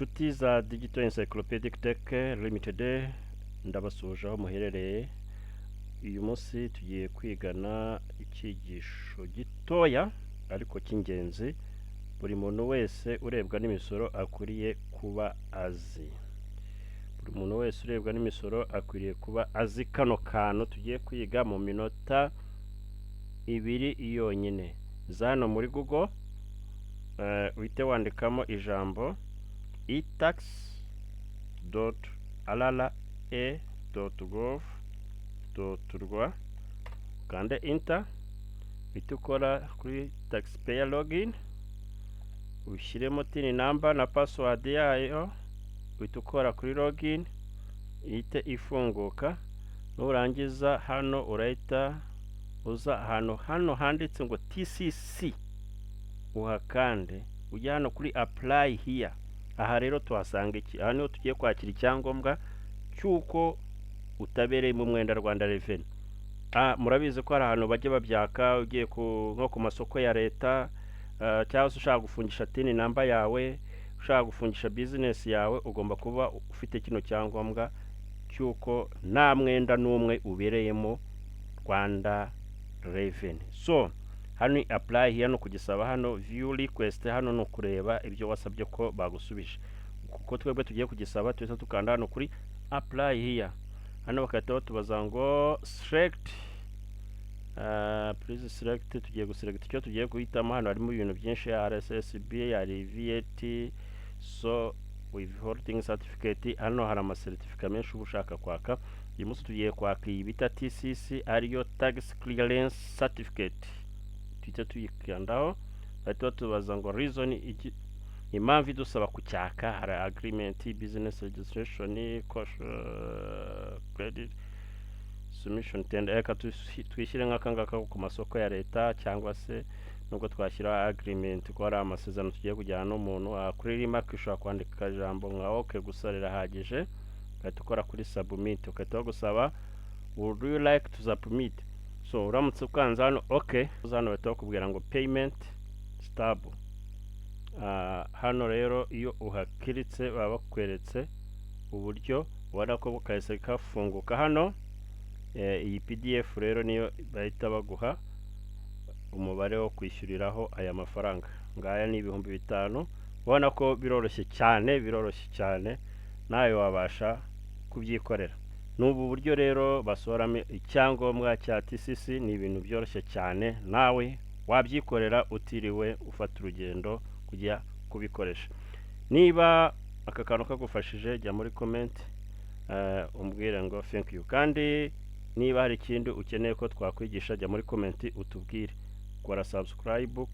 inshuti za Digital Encyclopedic Tech Limited, ndabasuhuje aho muherereye. Uyu munsi tugiye kwigana icyigisho gitoya ariko cy'ingenzi buri muntu wese urebwa n'imisoro akwiriye kuba azi. Buri muntu wese urebwa n'imisoro akwiriye kuba azi kano kantu tugiye kwiga mu minota 2 yonyine. Zano muri Google uhite wandikamo ijambo etax.rra.gov.rw, ukande enter, uhite ukora kuri taxpayer login, ushyiremo tin number na password yayo, uhite ukora kuri login, ihite ifunguka. Nurangiza hano urahita uza hano handitse ngo TCC, uhakande ujya hano kuri apply here. Aha rero tuhasanga iki? Aha niho tugiye kwakira icyangombwa cyuko utabereye mu mwenda Rwanda Revenue. Murabizi ko hari ahantu bajye babyaka ugiye nko ku masoko ya leta, cyangwa se ushaka gufungisha tin number yawe, ushaka gufungisha business yawe, ugomba kuba ufite kino cyangombwa cyuko nta mwenda n'umwe ubereyemo Rwanda Revenue. So hano apply here no kugisaba, hano view request, hano no kureba ibyo wasabye ko bagusubije. Kuko twebwe tugiye kugisaba twese tukanda hano kuri apply here. Hano bakahita batubaza ngo select, please select. Tugiye guselect icyo tugiye guhitamo. Hano harimo ibintu byinshi, RSSB, hari VAT, so withholding certificate. Hano hari ama certificate menshi uba ushaka kwaka. Uyu munsi tugiye kwaka iyi bita TCC, ariyo tax clearance certificate. Tuhita tuyikandaho, bahita batubaza ngo reason, impamvu idusaba kucyaka. Hari agreement, business registration, credit submission tender. Reka twishyire nk'akangaka ku masoko ya leta, cyangwa se nubwo twashyira agreement ko hari amasezerano tugiye kujyana n'umuntu. Kuri remark ushobora kwandika ijambo nka OK gusa rirahagije, bahita ukora kuri submit, ukahita bagusaba would you like to submit. So uramutse ukanze hano OK, hano bahita bakubwira ngo payment stable. Hano rero iyo uhakiritse baba bakweretse uburyo ubona ko kahise kafunguka. Hano iyi PDF rero niyo bahita baguha umubare wo kwishyuriraho aya mafaranga. Ngaya ni 5,000. Ubona ko biroroshye cyane, nawe wabasha kubyikorera. N'ubu buryo rero basoramo icyangombwa cya TCC, ni ibintu byoroshye cyane, nawe wabyikorera utiriwe ufata urugendo kujya kubikoresha. Niba aka kantu kagufashije, jya muri comment umbwire ngo thank you. Kandi niba hari ikindi ukeneye ko twakwigisha, jya muri comment utubwire. Kora subscribe.